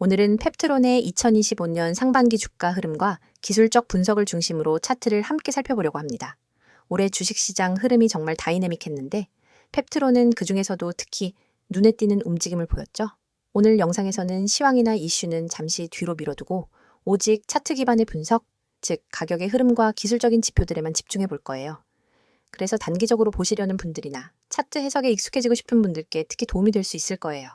오늘은 펩트론의 2025년 상반기 주가 흐름과 기술적 분석을 중심으로 차트를 함께 살펴보려고 합니다. 올해 주식시장 흐름이 정말 다이내믹했는데 펩트론은 그중에서도 특히 눈에 띄는 움직임을 보였죠. 오늘 영상에서는 시황이나 이슈는 잠시 뒤로 미뤄두고 오직 차트 기반의 분석, 즉 가격의 흐름과 기술적인 지표들에만 집중해 볼 거예요. 그래서 단기적으로 보시려는 분들이나 차트 해석에 익숙해지고 싶은 분들께 특히 도움이 될 수 있을 거예요.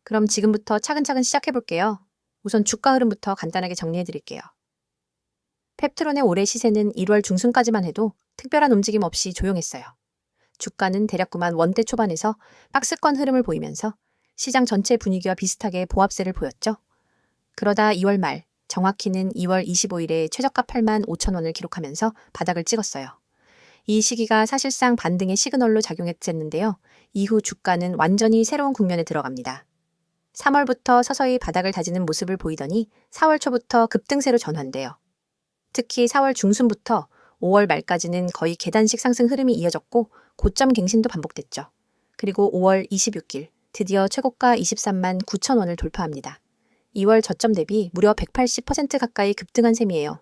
그럼 지금부터 차근차근 시작해 볼게요. 우선 주가 흐름부터 간단하게 정리해 드릴게요. 펩트론의 올해 시세는 1월 중순까지만 해도 특별한 움직임 없이 조용했어요. 주가는 대략 9만 원대 초반에서 박스권 흐름을 보이면서 시장 전체 분위기와 비슷하게 보합세를 보였죠. 그러다 2월 말, 정확히는 2월 25일에 최저가 8만 5천 원을 기록하면서 바닥을 찍었어요. 이 시기가 사실상 반등의 시그널로 작용했는데요. 이후 주가는 완전히 새로운 국면에 들어갑니다. 3월부터 서서히 바닥을 다지는 모습을 보이더니 4월 초부터 급등세로 전환돼요. 특히 4월 중순부터 5월 말까지는 거의 계단식 상승 흐름이 이어졌고 고점 갱신도 반복됐죠. 그리고 5월 26일 드디어 최고가 23만 9천 원을 돌파합니다. 2월 저점 대비 무려 180% 가까이 급등한 셈이에요.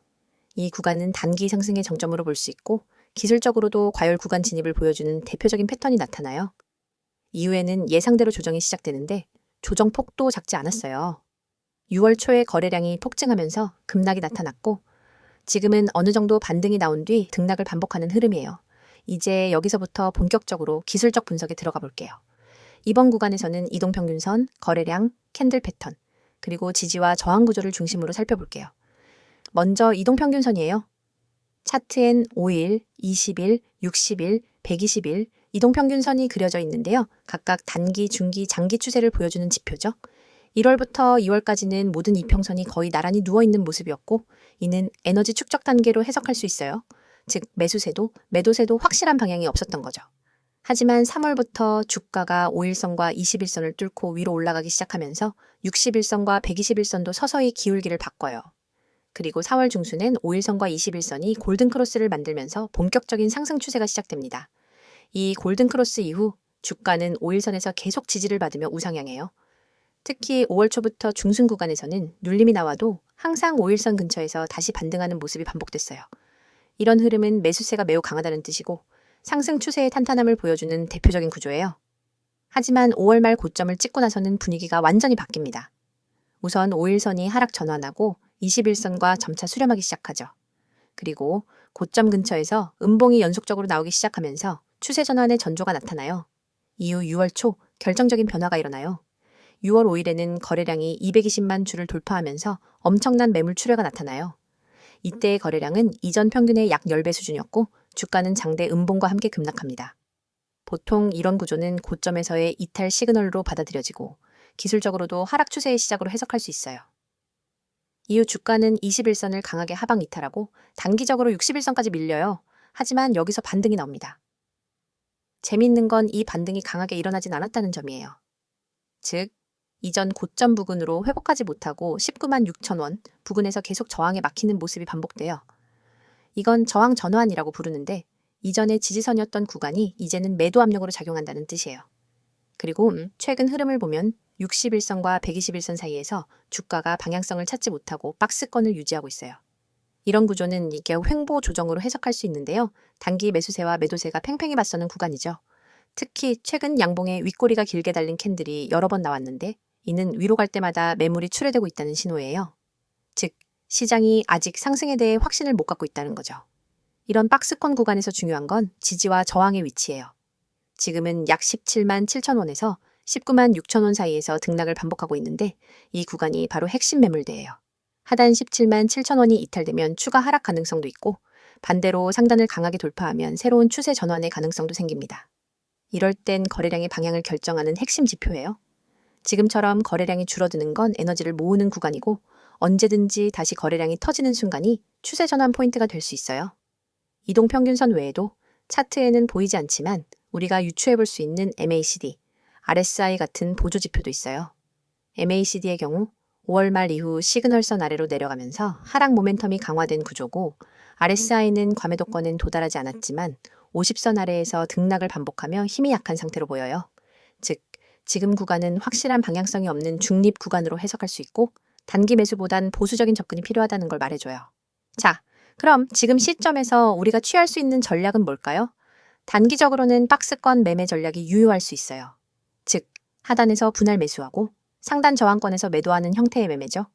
이 구간은 단기 상승의 정점으로 볼 수 있고 기술적으로도 과열 구간 진입을 보여주는 대표적인 패턴이 나타나요. 이후에는 예상대로 조정이 시작되는데 조정 폭도 작지 않았어요. 6월 초에 거래량이 폭증하면서 급락이 나타났고 지금은 어느 정도 반등이 나온 뒤 등락을 반복하는 흐름이에요. 이제 여기서부터 본격적으로 기술적 분석에 들어가 볼게요. 이번 구간에서는 이동평균선, 거래량, 캔들 패턴, 그리고 지지와 저항 구조를 중심으로 살펴볼게요. 먼저 이동평균선이에요. 차트엔 5일, 20일, 60일, 120일 이동평균선이 그려져 있는데요. 각각 단기, 중기, 장기 추세를 보여주는 지표죠. 1월부터 2월까지는 모든 이평선이 거의 나란히 누워있는 모습이었고 이는 에너지 축적 단계로 해석할 수 있어요. 즉 매수세도 매도세도 확실한 방향이 없었던 거죠. 하지만 3월부터 주가가 5일선과 21선을 뚫고 위로 올라가기 시작하면서 61선과 121선도 서서히 기울기를 바꿔요. 그리고 4월 중순엔 5일선과 21선이 골든크로스를 만들면서 본격적인 상승 추세가 시작됩니다. 이 골든크로스 이후 주가는 5일선에서 계속 지지를 받으며 우상향해요. 특히 5월 초부터 중순 구간에서는 눌림이 나와도 항상 5일선 근처에서 다시 반등하는 모습이 반복됐어요. 이런 흐름은 매수세가 매우 강하다는 뜻이고 상승 추세의 탄탄함을 보여주는 대표적인 구조예요. 하지만 5월 말 고점을 찍고 나서는 분위기가 완전히 바뀝니다. 우선 5일선이 하락 전환하고 21선과 점차 수렴하기 시작하죠. 그리고 고점 근처에서 음봉이 연속적으로 나오기 시작하면서 추세 전환의 전조가 나타나요. 이후 6월 초 결정적인 변화가 일어나요. 6월 5일에는 거래량이 220만 주를 돌파하면서 엄청난 매물 출회가 나타나요. 이때의 거래량은 이전 평균의 약 10배 수준이었고 주가는 장대 음봉과 함께 급락합니다. 보통 이런 구조는 고점에서의 이탈 시그널로 받아들여지고 기술적으로도 하락 추세의 시작으로 해석할 수 있어요. 이후 주가는 21선을 강하게 하방 이탈하고 단기적으로 61선까지 밀려요. 하지만 여기서 반등이 나옵니다. 재미있는 건 이 반등이 강하게 일어나진 않았다는 점이에요. 즉, 이전 고점 부근으로 회복하지 못하고 19만 6천 원 부근에서 계속 저항에 막히는 모습이 반복돼요. 이건 저항 전환이라고 부르는데 이전의 지지선이었던 구간이 이제는 매도 압력으로 작용한다는 뜻이에요. 그리고 최근 흐름을 보면 61선과 121선 사이에서 주가가 방향성을 찾지 못하고 박스권을 유지하고 있어요. 이런 구조는 이게 횡보 조정으로 해석할 수 있는데요. 단기 매수세와 매도세가 팽팽히 맞서는 구간이죠. 특히 최근 양봉에 윗꼬리가 길게 달린 캔들이 여러 번 나왔는데 이는 위로 갈 때마다 매물이 출회되고 있다는 신호예요. 즉, 시장이 아직 상승에 대해 확신을 못 갖고 있다는 거죠. 이런 박스권 구간에서 중요한 건 지지와 저항의 위치예요. 지금은 약 17만 7천 원에서 19만 6천 원 사이에서 등락을 반복하고 있는데 이 구간이 바로 핵심 매물대예요. 하단 17만 7천 원이 이탈되면 추가 하락 가능성도 있고 반대로 상단을 강하게 돌파하면 새로운 추세 전환의 가능성도 생깁니다. 이럴 땐 거래량의 방향을 결정하는 핵심 지표예요. 지금처럼 거래량이 줄어드는 건 에너지를 모으는 구간이고 언제든지 다시 거래량이 터지는 순간이 추세 전환 포인트가 될 수 있어요. 이동평균선 외에도 차트에는 보이지 않지만 우리가 유추해 볼 수 있는 MACD, RSI 같은 보조 지표도 있어요. MACD의 경우 5월 말 이후 시그널선 아래로 내려가면서 하락 모멘텀이 강화된 구조고 RSI는 과매도권엔 도달하지 않았지만 50선 아래에서 등락을 반복하며 힘이 약한 상태로 보여요. 즉, 지금 구간은 확실한 방향성이 없는 중립 구간으로 해석할 수 있고 단기 매수보단 보수적인 접근이 필요하다는 걸 말해줘요. 자, 그럼 지금 시점에서 우리가 취할 수 있는 전략은 뭘까요? 단기적으로는 박스권 매매 전략이 유효할 수 있어요. 즉, 하단에서 분할 매수하고 상단 저항권에서 매도하는 형태의 매매죠.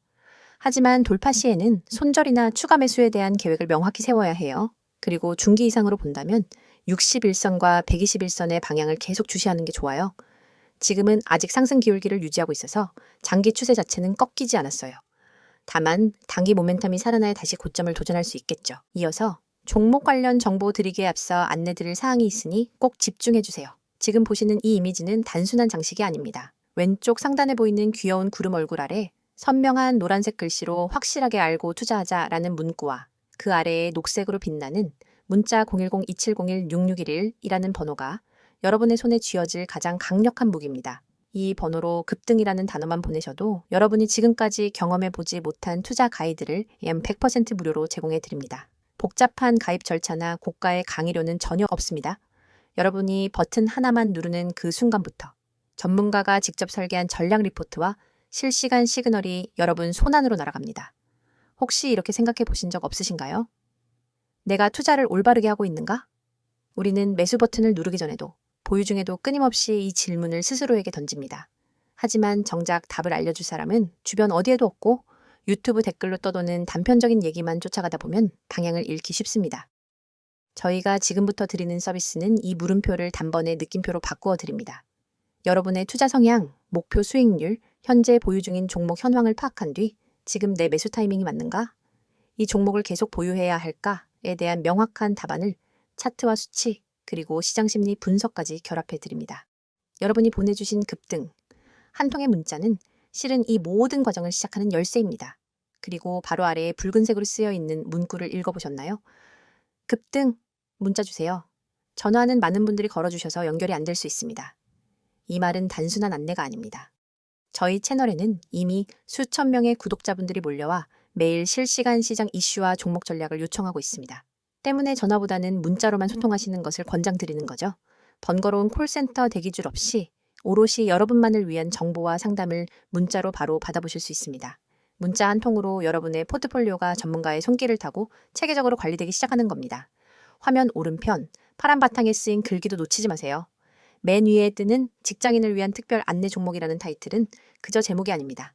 하지만 돌파 시에는 손절이나 추가 매수에 대한 계획을 명확히 세워야 해요. 그리고 중기 이상으로 본다면 61선과 121선의 방향을 계속 주시하는 게 좋아요. 지금은 아직 상승 기울기를 유지하고 있어서 장기 추세 자체는 꺾이지 않았어요. 다만 단기 모멘텀이 살아나야 다시 고점을 도전할 수 있겠죠. 이어서 종목 관련 정보 드리기에 앞서 안내드릴 사항이 있으니 꼭 집중해주세요. 지금 보시는 이 이미지는 단순한 장식이 아닙니다. 왼쪽 상단에 보이는 귀여운 구름 얼굴 아래 선명한 노란색 글씨로 확실하게 알고 투자하자라는 문구와 그 아래에 녹색으로 빛나는 문자 010-2701-6611이라는 번호가 여러분의 손에 쥐어질 가장 강력한 무기입니다. 이 번호로 급등이라는 단어만 보내셔도 여러분이 지금까지 경험해보지 못한 투자 가이드를 약 100% 무료로 제공해 드립니다. 복잡한 가입 절차나 고가의 강의료는 전혀 없습니다. 여러분이 버튼 하나만 누르는 그 순간부터 전문가가 직접 설계한 전략 리포트와 실시간 시그널이 여러분 손안으로 날아갑니다. 혹시 이렇게 생각해 보신 적 없으신가요? 내가 투자를 올바르게 하고 있는가? 우리는 매수 버튼을 누르기 전에도 보유 중에도 끊임없이 이 질문을 스스로에게 던집니다. 하지만 정작 답을 알려줄 사람은 주변 어디에도 없고 유튜브 댓글로 떠도는 단편적인 얘기만 쫓아가다 보면 방향을 잃기 쉽습니다. 저희가 지금부터 드리는 서비스는 이 물음표를 단번에 느낌표로 바꾸어 드립니다. 여러분의 투자 성향, 목표 수익률, 현재 보유 중인 종목 현황을 파악한 뒤 지금 내 매수 타이밍이 맞는가? 이 종목을 계속 보유해야 할까에 대한 명확한 답안을 차트와 수치, 그리고 시장 심리 분석까지 결합해 드립니다. 여러분이 보내주신 급등, 한 통의 문자는 실은 이 모든 과정을 시작하는 열쇠입니다. 그리고 바로 아래에 붉은색으로 쓰여 있는 문구를 읽어보셨나요? 급등, 문자 주세요. 전화는 많은 분들이 걸어주셔서 연결이 안 될 수 있습니다. 이 말은 단순한 안내가 아닙니다. 저희 채널에는 이미 수천 명의 구독자분들이 몰려와 매일 실시간 시장 이슈와 종목 전략을 요청하고 있습니다. 때문에 전화보다는 문자로만 소통하시는 것을 권장드리는 거죠. 번거로운 콜센터 대기줄 없이 오롯이 여러분만을 위한 정보와 상담을 문자로 바로 받아보실 수 있습니다. 문자 한 통으로 여러분의 포트폴리오가 전문가의 손길을 타고 체계적으로 관리되기 시작하는 겁니다. 화면 오른편 파란 바탕에 쓰인 글귀도 놓치지 마세요. 맨 위에 뜨는 직장인을 위한 특별 안내 종목이라는 타이틀은 그저 제목이 아닙니다.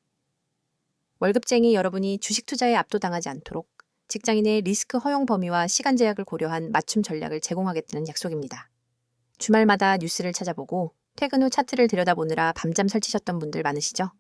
월급쟁이 여러분이 주식 투자에 압도당하지 않도록 직장인의 리스크 허용 범위와 시간 제약을 고려한 맞춤 전략을 제공하겠다는 약속입니다. 주말마다 뉴스를 찾아보고 퇴근 후 차트를 들여다보느라 밤잠 설치셨던 분들 많으시죠?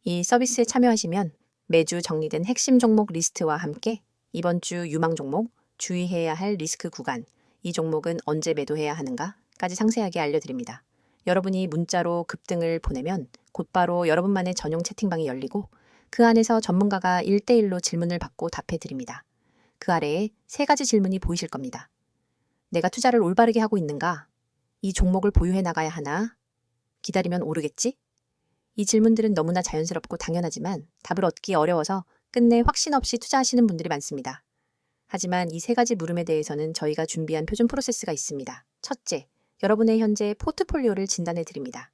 이 서비스에 참여하시면 매주 정리된 핵심 종목 리스트와 함께 이번 주 유망 종목, 주의해야 할 리스크 구간, 이 종목은 언제 매도해야 하는가까지 상세하게 알려드립니다. 여러분이 문자로 급등을 보내면 곧바로 여러분만의 전용 채팅방이 열리고 그 안에서 전문가가 1대1로 질문을 받고 답해드립니다. 그 아래에 3가지 질문이 보이실 겁니다. 내가 투자를 올바르게 하고 있는가? 이 종목을 보유해 나가야 하나? 기다리면 오르겠지? 이 질문들은 너무나 자연스럽고 당연하지만 답을 얻기 어려워서 끝내 확신 없이 투자하시는 분들이 많습니다. 하지만 이 3가지 물음에 대해서는 저희가 준비한 표준 프로세스가 있습니다. 첫째, 여러분의 현재 포트폴리오를 진단해 드립니다.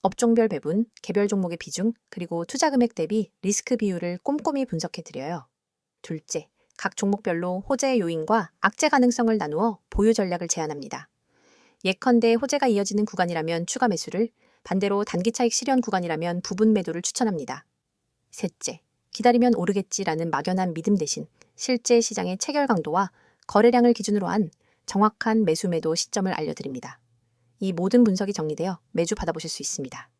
업종별 배분, 개별 종목의 비중, 그리고 투자 금액 대비 리스크 비율을 꼼꼼히 분석해 드려요. 둘째, 각 종목별로 호재 요인과 악재 가능성을 나누어 보유 전략을 제안합니다. 예컨대 호재가 이어지는 구간이라면 추가 매수를, 반대로 단기 차익 실현 구간이라면 부분 매도를 추천합니다. 셋째, 기다리면 오르겠지라는 막연한 믿음 대신 실제 시장의 체결 강도와 거래량을 기준으로 한 정확한 매수 매도 시점을 알려드립니다. 이 모든 분석이 정리되어 매주 받아보실 수 있습니다.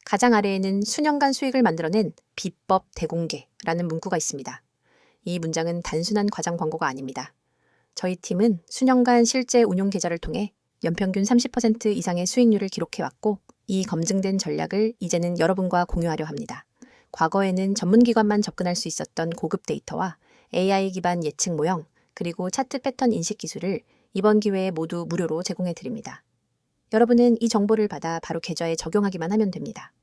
가장 아래에는 수년간 수익을 만들어낸 비법 대공개라는 문구가 있습니다. 이 문장은 단순한 과장 광고가 아닙니다. 저희 팀은 수년간 실제 운용 계좌를 통해 연평균 30% 이상의 수익률을 기록해왔고 이 검증된 전략을 이제는 여러분과 공유하려 합니다. 과거에는 전문기관만 접근할 수 있었던 고급 데이터와 AI 기반 예측 모형, 그리고 차트 패턴 인식 기술을 이번 기회에 모두 무료로 제공해 드립니다. 여러분은 이 정보를 받아 바로 계좌에 적용하기만 하면 됩니다.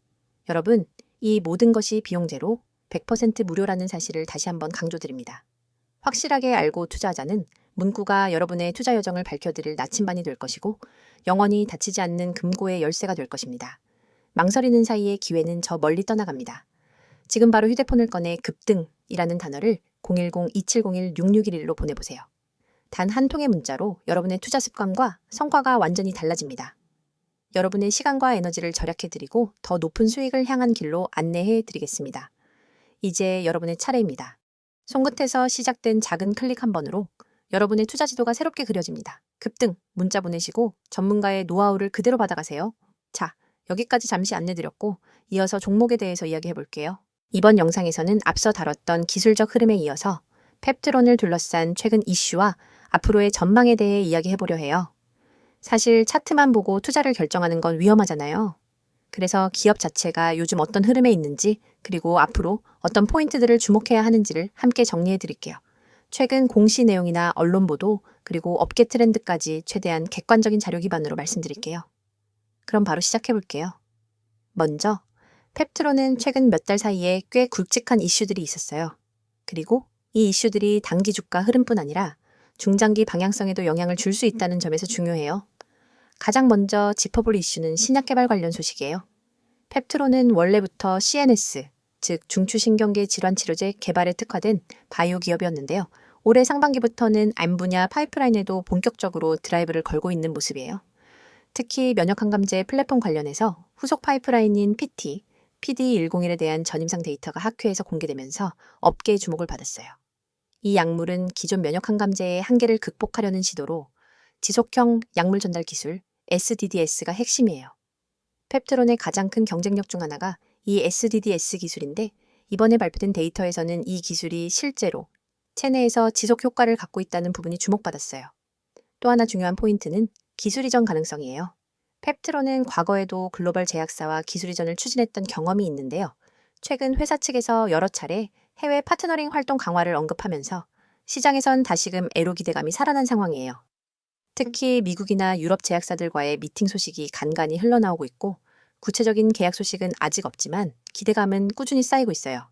여러분, 이 모든 것이 비용제로 100% 무료라는 사실을 다시 한번 강조드립니다. 확실하게 알고 투자하자는 문구가 여러분의 투자 여정을 밝혀드릴 나침반이 될 것이고 영원히 닫히지 않는 금고의 열쇠가 될 것입니다. 망설이는 사이에 기회는 저 멀리 떠나갑니다. 지금 바로 휴대폰을 꺼내 급등이라는 단어를 010-2701-6611로 보내보세요. 단 한 통의 문자로 여러분의 투자 습관과 성과가 완전히 달라집니다. 여러분의 시간과 에너지를 절약해드리고 더 높은 수익을 향한 길로 안내해드리겠습니다. 이제 여러분의 차례입니다. 손끝에서 시작된 작은 클릭 한 번으로 여러분의 투자 지도가 새롭게 그려집니다. 급등 문자 보내시고 전문가의 노하우를 그대로 받아가세요. 자, 여기까지 잠시 안내드렸고 이어서 종목에 대해서 이야기해볼게요. 이번 영상에서는 앞서 다뤘던 기술적 흐름에 이어서 펩트론을 둘러싼 최근 이슈와 앞으로의 전망에 대해 이야기해보려 해요. 사실 차트만 보고 투자를 결정하는 건 위험하잖아요. 그래서 기업 자체가 요즘 어떤 흐름에 있는지 그리고 앞으로 어떤 포인트들을 주목해야 하는지를 함께 정리해드릴게요. 최근 공시 내용이나 언론 보도 그리고 업계 트렌드까지 최대한 객관적인 자료 기반으로 말씀드릴게요. 그럼 바로 시작해볼게요. 먼저 펩트론은 최근 몇 달 사이에 꽤 굵직한 이슈들이 있었어요. 그리고 이 이슈들이 단기 주가 흐름뿐 아니라 중장기 방향성에도 영향을 줄 수 있다는 점에서 중요해요. 가장 먼저 짚어볼 이슈는 신약 개발 관련 소식이에요. 펩트론은 원래부터 CNS, 즉 중추신경계 질환 치료제 개발에 특화된 바이오 기업이었는데요. 올해 상반기부터는 암 분야 파이프라인에도 본격적으로 드라이브를 걸고 있는 모습이에요. 특히 면역항감제 플랫폼 관련해서 후속 파이프라인인 PT, PD101에 대한 전임상 데이터가 학회에서 공개되면서 업계의 주목을 받았어요. 이 약물은 기존 면역항감제의 한계를 극복하려는 시도로 지속형 약물 전달 기술 SDDS가 핵심이에요. 펩트론의 가장 큰 경쟁력 중 하나가 이 SDDS 기술인데 이번에 발표된 데이터에서는 이 기술이 실제로 체내에서 지속 효과를 갖고 있다는 부분이 주목받았어요. 또 하나 중요한 포인트는 기술 이전 가능성이에요. 펩트론은 과거에도 글로벌 제약사와 기술 이전을 추진했던 경험이 있는데요. 최근 회사 측에서 여러 차례 해외 파트너링 활동 강화를 언급하면서 시장에선 다시금 애로 기대감이 살아난 상황이에요. 특히 미국이나 유럽 제약사들과의 미팅 소식이 간간히 흘러나오고 있고 구체적인 계약 소식은 아직 없지만 기대감은 꾸준히 쌓이고 있어요.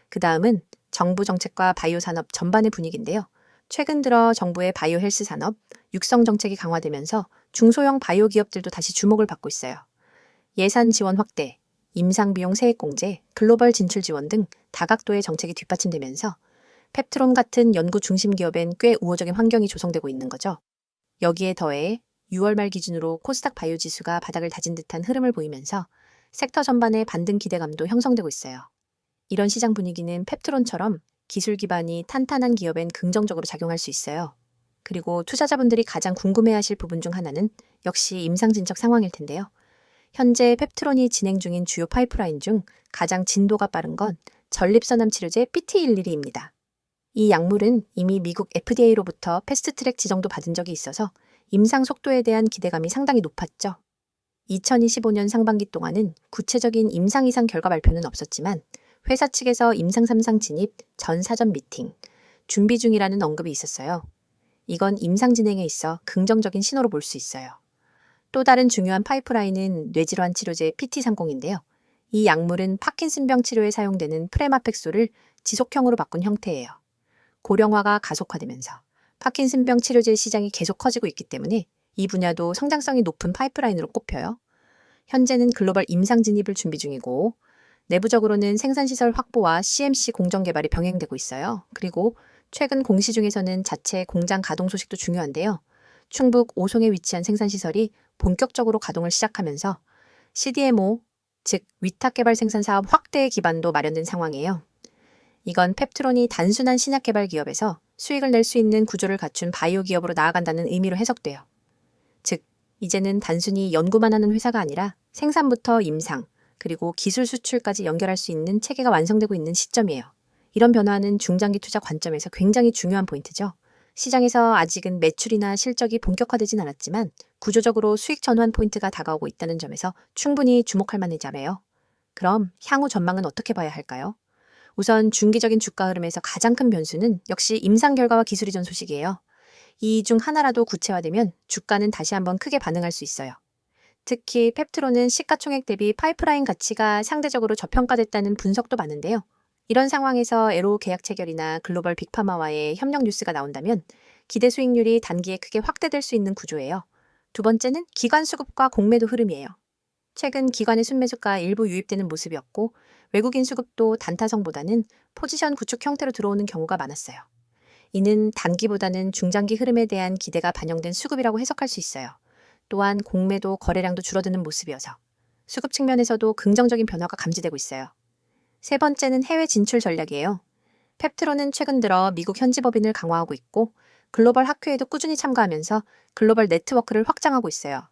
그 다음은 정부 정책과 바이오 산업 전반의 분위기인데요. 최근 들어 정부의 바이오 헬스 산업, 육성 정책이 강화되면서 중소형 바이오 기업들도 다시 주목을 받고 있어요. 예산 지원 확대, 임상 비용 세액 공제, 글로벌 진출 지원 등 다각도의 정책이 뒷받침되면서 펩트론 같은 연구 중심 기업엔 꽤 우호적인 환경이 조성되고 있는 거죠. 여기에 더해 6월 말 기준으로 코스닥 바이오 지수가 바닥을 다진 듯한 흐름을 보이면서 섹터 전반의 반등 기대감도 형성되고 있어요. 이런 시장 분위기는 펩트론처럼 기술 기반이 탄탄한 기업엔 긍정적으로 작용할 수 있어요. 그리고 투자자분들이 가장 궁금해하실 부분 중 하나는 역시 임상진척 상황일 텐데요. 현재 펩트론이 진행 중인 주요 파이프라인 중 가장 진도가 빠른 건 전립선암 치료제 PT112입니다. 이 약물은 이미 미국 FDA로부터 패스트트랙 지정도 받은 적이 있어서 임상 속도에 대한 기대감이 상당히 높았죠. 2025년 상반기 동안은 구체적인 임상 이상 결과 발표는 없었지만 회사 측에서 임상 3상 진입 전 사전 미팅, 준비 중이라는 언급이 있었어요. 이건 임상 진행에 있어 긍정적인 신호로 볼 수 있어요. 또 다른 중요한 파이프라인은 뇌질환 치료제 PT30인데요. 이 약물은 파킨슨병 치료에 사용되는 프레마펙소를 지속형으로 바꾼 형태예요. 고령화가 가속화되면서 파킨슨병 치료제 시장이 계속 커지고 있기 때문에 이 분야도 성장성이 높은 파이프라인으로 꼽혀요. 현재는 글로벌 임상 진입을 준비 중이고 내부적으로는 생산시설 확보와 CMC 공정 개발이 병행되고 있어요. 그리고 최근 공시 중에서는 자체 공장 가동 소식도 중요한데요. 충북 오송에 위치한 생산시설이 본격적으로 가동을 시작하면서 CDMO, 즉 위탁 개발 생산 사업 확대의 기반도 마련된 상황이에요. 이건 펩트론이 단순한 신약 개발 기업에서 수익을 낼 수 있는 구조를 갖춘 바이오 기업으로 나아간다는 의미로 해석돼요. 즉, 이제는 단순히 연구만 하는 회사가 아니라 생산부터 임상, 그리고 기술 수출까지 연결할 수 있는 체계가 완성되고 있는 시점이에요. 이런 변화는 중장기 투자 관점에서 굉장히 중요한 포인트죠. 시장에서 아직은 매출이나 실적이 본격화되진 않았지만 구조적으로 수익 전환 포인트가 다가오고 있다는 점에서 충분히 주목할 만한 자매요. 그럼 향후 전망은 어떻게 봐야 할까요? 우선 중기적인 주가 흐름에서 가장 큰 변수는 역시 임상 결과와 기술 이전 소식이에요. 이 중 하나라도 구체화되면 주가는 다시 한번 크게 반응할 수 있어요. 특히 펩트론은 시가총액 대비 파이프라인 가치가 상대적으로 저평가됐다는 분석도 많은데요. 이런 상황에서 에로 계약 체결이나 글로벌 빅파마와의 협력 뉴스가 나온다면 기대 수익률이 단기에 크게 확대될 수 있는 구조예요. 두 번째는 기관 수급과 공매도 흐름이에요. 최근 기관의 순매수가 일부 유입되는 모습이었고 외국인 수급도 단타성보다는 포지션 구축 형태로 들어오는 경우가 많았어요. 이는 단기보다는 중장기 흐름에 대한 기대가 반영된 수급이라고 해석할 수 있어요. 또한 공매도 거래량도 줄어드는 모습이어서 수급 측면에서도 긍정적인 변화가 감지되고 있어요. 세 번째는 해외 진출 전략이에요. 펩트로는 최근 들어 미국 현지 법인을 강화하고 있고 글로벌 학회에도 꾸준히 참가하면서 글로벌 네트워크를 확장하고 있어요.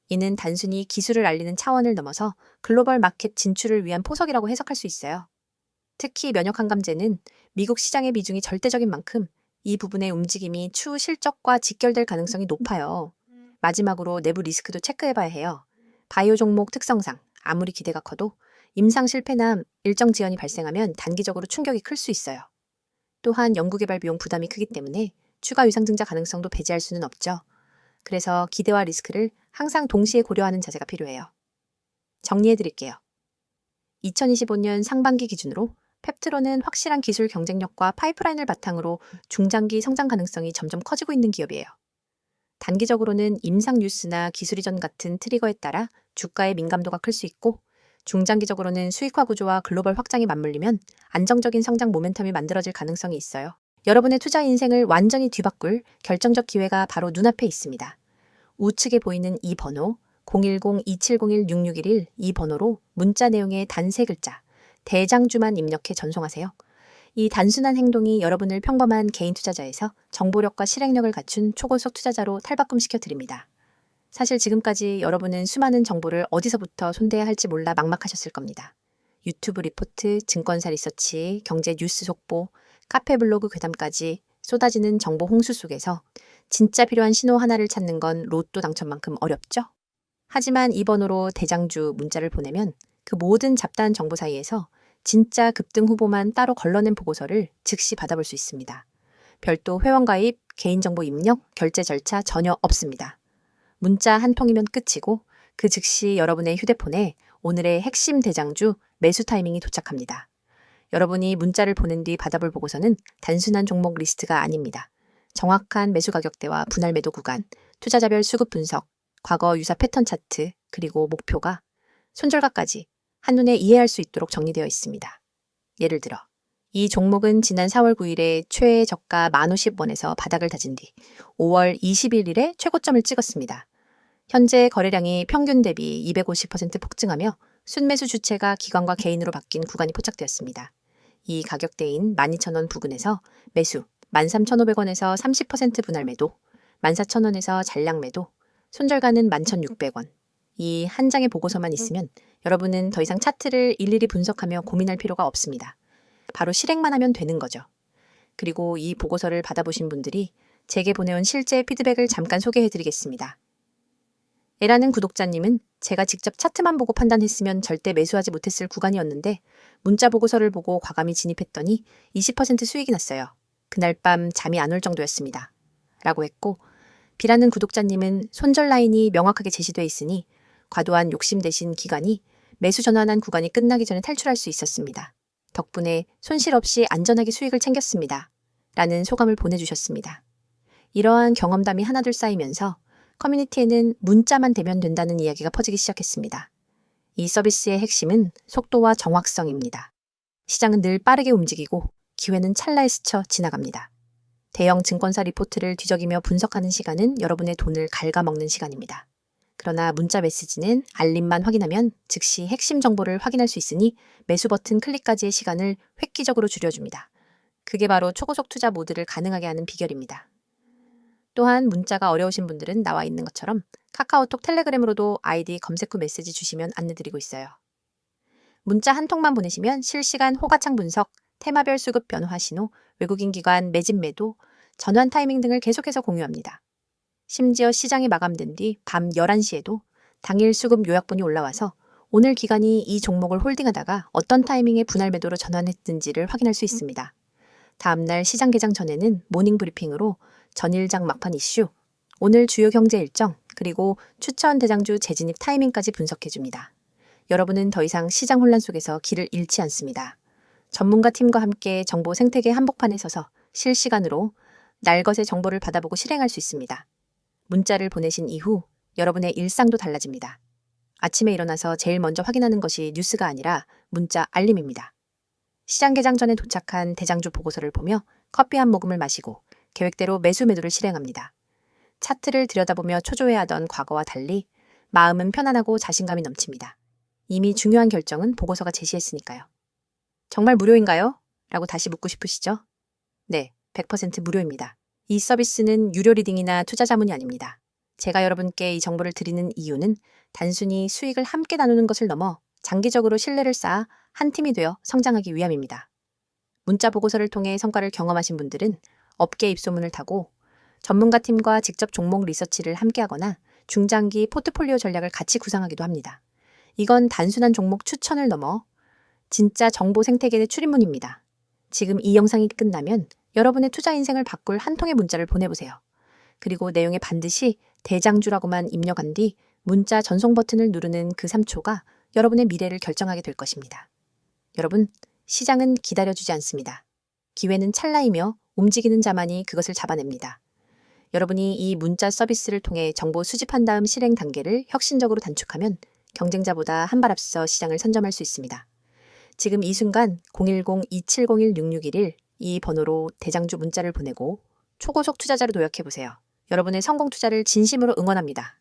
이는 단순히 기술을 알리는 차원을 넘어서 글로벌 마켓 진출을 위한 포석이라고 해석할 수 있어요. 특히 면역항감제는 미국 시장의 비중이 절대적인 만큼 이 부분의 움직임이 추후 실적과 직결될 가능성이 높아요. 마지막으로 내부 리스크도 체크해봐야 해요. 바이오 종목 특성상 아무리 기대가 커도 임상 실패나 일정 지연이 발생하면 단기적으로 충격이 클 수 있어요. 또한 연구개발 비용 부담이 크기 때문에 추가 위상증자 가능성도 배제할 수는 없죠. 그래서 기대와 리스크를 항상 동시에 고려하는 자세가 필요해요. 정리해드릴게요. 2025년 상반기 기준으로 펩트로는 확실한 기술 경쟁력과 파이프라인을 바탕으로 중장기 성장 가능성이 점점 커지고 있는 기업이에요. 단기적으로는 임상 뉴스나 기술 이전 같은 트리거에 따라 주가의 민감도가 클 수 있고 중장기적으로는 수익화 구조와 글로벌 확장이 맞물리면 안정적인 성장 모멘텀이 만들어질 가능성이 있어요. 여러분의 투자 인생을 완전히 뒤바꿀 결정적 기회가 바로 눈앞에 있습니다. 우측에 보이는 이 번호 010-2701-6611 이 번호로 문자 내용의 단 3글자 대장주만 입력해 전송하세요. 이 단순한 행동이 여러분을 평범한 개인 투자자에서 정보력과 실행력을 갖춘 초고속 투자자로 탈바꿈시켜 드립니다. 사실 지금까지 여러분은 수많은 정보를 어디서부터 손대야 할지 몰라 막막하셨을 겁니다. 유튜브 리포트, 증권사 리서치, 경제 뉴스 속보, 카페 블로그 괴담까지 쏟아지는 정보 홍수 속에서 진짜 필요한 신호 하나를 찾는 건 로또 당첨만큼 어렵죠? 하지만 이 번호로 대장주 문자를 보내면 그 모든 잡다한 정보 사이에서 진짜 급등 후보만 따로 걸러낸 보고서를 즉시 받아볼 수 있습니다. 별도 회원가입, 개인정보 입력, 결제 절차 전혀 없습니다. 문자 한 통이면 끝이고 그 즉시 여러분의 휴대폰에 오늘의 핵심 대장주 매수 타이밍이 도착합니다. 여러분이 문자를 보낸 뒤 받아볼 보고서는 단순한 종목 리스트가 아닙니다. 정확한 매수 가격대와 분할 매도 구간, 투자자별 수급 분석, 과거 유사 패턴 차트, 그리고 목표가 손절가까지 한눈에 이해할 수 있도록 정리되어 있습니다. 예를 들어 이 종목은 지난 4월 9일에 최애 저가 1050원에서 바닥을 다진 뒤 5월 21일에 최고점을 찍었습니다. 현재 거래량이 평균 대비 250% 폭증하며 순매수 주체가 기관과 개인으로 바뀐 구간이 포착되었습니다. 이 가격대인 12,000원 부근에서 매수 13,500원에서 30% 분할 매도, 14,000원에서 잔량 매도, 손절가는 11,600원. 이 한 장의 보고서만 있으면 여러분은 더 이상 차트를 일일이 분석하며 고민할 필요가 없습니다. 바로 실행만 하면 되는 거죠. 그리고 이 보고서를 받아보신 분들이 제게 보내온 실제 피드백을 잠깐 소개해드리겠습니다. 에라는 구독자님은 제가 직접 차트만 보고 판단했으면 절대 매수하지 못했을 구간이었는데 문자 보고서를 보고 과감히 진입했더니 20% 수익이 났어요. 그날 밤 잠이 안 올 정도였습니다. 라고 했고 B라는 구독자님은 손절 라인이 명확하게 제시돼 있으니 과도한 욕심 대신 기간이 매수 전환한 구간이 끝나기 전에 탈출할 수 있었습니다. 덕분에 손실 없이 안전하게 수익을 챙겼습니다. 라는 소감을 보내주셨습니다. 이러한 경험담이 하나둘 쌓이면서 커뮤니티에는 문자만 대면 된다는 이야기가 퍼지기 시작했습니다. 이 서비스의 핵심은 속도와 정확성입니다. 시장은 늘 빠르게 움직이고 기회는 찰나에 스쳐 지나갑니다. 대형 증권사 리포트를 뒤적이며 분석하는 시간은 여러분의 돈을 갉아먹는 시간입니다. 그러나 문자 메시지는 알림만 확인하면 즉시 핵심 정보를 확인할 수 있으니 매수 버튼 클릭까지의 시간을 획기적으로 줄여줍니다. 그게 바로 초고속 투자 모드를 가능하게 하는 비결입니다. 또한 문자가 어려우신 분들은 나와 있는 것처럼 카카오톡 텔레그램으로도 아이디 검색 후 메시지 주시면 안내드리고 있어요. 문자 한 통만 보내시면 실시간 호가창 분석, 테마별 수급 변화 신호, 외국인 기관 매집 매도, 전환 타이밍 등을 계속해서 공유합니다. 심지어 시장이 마감된 뒤 밤 11시에도 당일 수급 요약본이 올라와서 오늘 기관이 이 종목을 홀딩하다가 어떤 타이밍에 분할 매도로 전환했는지를 확인할 수 있습니다. 다음날 시장 개장 전에는 모닝 브리핑으로 전일장 막판 이슈, 오늘 주요 경제 일정, 그리고 추천 대장주 재진입 타이밍까지 분석해줍니다. 여러분은 더 이상 시장 혼란 속에서 길을 잃지 않습니다. 전문가 팀과 함께 정보 생태계 한복판에 서서 실시간으로 날것의 정보를 받아보고 실행할 수 있습니다. 문자를 보내신 이후 여러분의 일상도 달라집니다. 아침에 일어나서 제일 먼저 확인하는 것이 뉴스가 아니라 문자 알림입니다. 시장 개장 전에 도착한 대장주 보고서를 보며 커피 한 모금을 마시고 계획대로 매수 매도를 실행합니다. 차트를 들여다보며 초조해하던 과거와 달리 마음은 편안하고 자신감이 넘칩니다. 이미 중요한 결정은 보고서가 제시했으니까요. 정말 무료인가요? 라고 다시 묻고 싶으시죠? 네, 100% 무료입니다. 이 서비스는 유료 리딩이나 투자 자문이 아닙니다. 제가 여러분께 이 정보를 드리는 이유는 단순히 수익을 함께 나누는 것을 넘어 장기적으로 신뢰를 쌓아 한 팀이 되어 성장하기 위함입니다. 문자 보고서를 통해 성과를 경험하신 분들은 업계 입소문을 타고 전문가 팀과 직접 종목 리서치를 함께 하거나 중장기 포트폴리오 전략을 같이 구상하기도 합니다. 이건 단순한 종목 추천을 넘어 진짜 정보 생태계의 출입문입니다. 지금 이 영상이 끝나면 여러분의 투자 인생을 바꿀 한 통의 문자를 보내보세요. 그리고 내용에 반드시 대장주라고만 입력한 뒤 문자 전송 버튼을 누르는 그 3초가 여러분의 미래를 결정하게 될 것입니다. 여러분, 시장은 기다려주지 않습니다. 기회는 찰나이며 움직이는 자만이 그것을 잡아냅니다. 여러분이 이 문자 서비스를 통해 정보 수집한 다음 실행 단계를 혁신적으로 단축하면 경쟁자보다 한 발 앞서 시장을 선점할 수 있습니다. 지금 이 순간 010-2701-6611 이 번호로 대장주 문자를 보내고 초고속 투자자로 도약해보세요. 여러분의 성공 투자를 진심으로 응원합니다.